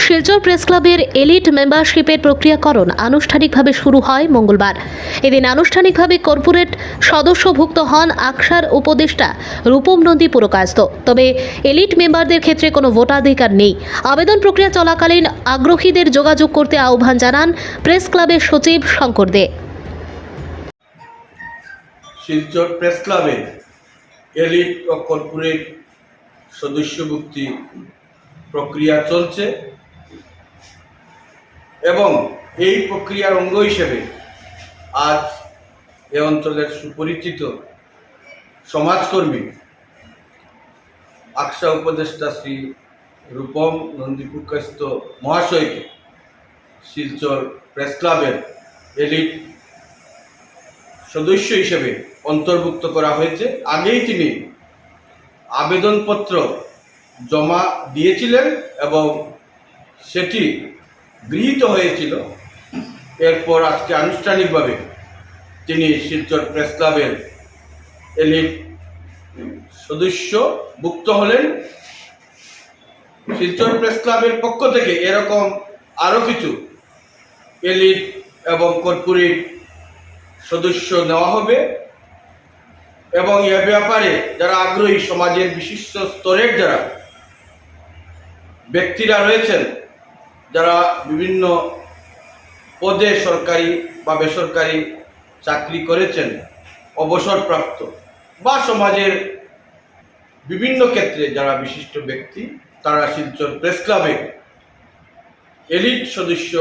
Silchar press ক্লাবের elite মেম্বারশিপের প্রক্রিয়াকরণ আনুষ্ঠানিকভাবে শুরু হয় মঙ্গলবার। এদিন আনুষ্ঠানিকভাবে কর্পোরেট সদস্যভুক্ত হন আকসার উপদেষ্টা রূপম নন্দী পুরকায়স্থ। তবে এলিট মেম্বারদের ক্ষেত্রে কোনো ভোটাধিকার নেই। আবেদন প্রক্রিয়া চলাকালীন আগ্রহীদের যোগাযোগ করতে আহ্বান জানান প্রেস ক্লাবের সচিব শঙ্কর দে। শিলচর প্রেস ক্লাবে এলিট ও কর্পোরেট সদস্যভুক্তি প্রক্রিয়া চলছে এবং এই প্রক্রিয়ার অঙ্গ হিসেবে আজ এ অঞ্চলের সুপরিচিত সমাজকর্মী আকসা উপদেষ্টা শ্রী রূপম নন্দী পুরকায়স্থ মহাশয়কে শিলচর প্রেস ক্লাবের এলিট সদস্য হিসেবে অন্তর্ভুক্ত করা হয়েছে। আগেই তিনি আবেদনপত্র জমা দিয়েছিলেন এবং সেটি গৃহীত হয়েছিল। এরপর আজকে আনুষ্ঠানিকভাবে তিনি শিলচর প্রেস ক্লাবের এলিট সদস্যভুক্ত হলেন। শিলচর প্রেস ক্লাবের পক্ষ থেকে এরকম আরও কিছু এলিট এবং কর্পোরেট সদস্য নেওয়া হবে এবং এ ব্যাপারে যারা আগ্রহী, সমাজের বিশিষ্ট স্তরের যারা ব্যক্তিরা রয়েছেন, যারা বিভিন্ন পদে সরকারি বা বেসরকারি চাকরি করেছেন, অবসরপ্রাপ্ত বা সমাজের বিভিন্ন ক্ষেত্রে যারা বিশিষ্ট ব্যক্তি, তারা শিলচর প্রেস ক্লাবে এলিট সদস্য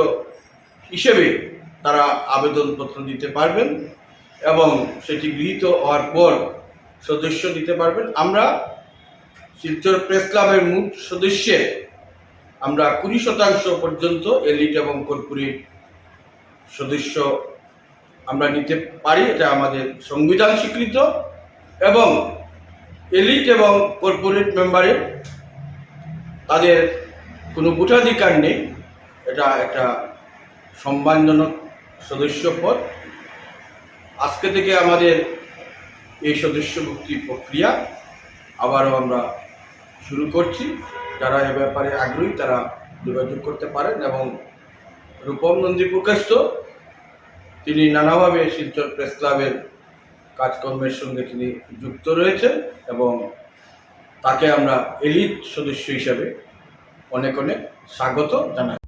হিসেবে তারা আবেদনপত্র দিতে পারবেন এবং সেটি গৃহীত হওয়ার পর সদস্য দিতে পারবেন। আমরা শিলচর প্রেস ক্লাবের মোট সদস্যের আমরা 20% পর্যন্ত এলিট এবং কর্পোরেট সদস্য আমরা নিতে পারি। এটা আমাদের সংবিধান স্বীকৃত এবং এলিট এবং কর্পোরেট মেম্বারের তাদের কোনো ভোটাধিকার নেই। এটা একটা সম্মানজনক সদস্য পদ। আজকে থেকে আমাদের এই সদস্যভুক্তি প্রক্রিয়া আবারও আমরা শুরু করছি। যারা এ ব্যাপারে আগ্রহী তারা যোগাযোগ করতে পারেন এবং রূপম নন্দী পুরকায়স্থ তিনি নানাভাবে শিলচর প্রেস ক্লাবের কাজকর্মের সঙ্গে তিনি যুক্ত রয়েছেন এবং তাকে আমরা এলিট সদস্য হিসাবে অনেক অনেক স্বাগত জানাই।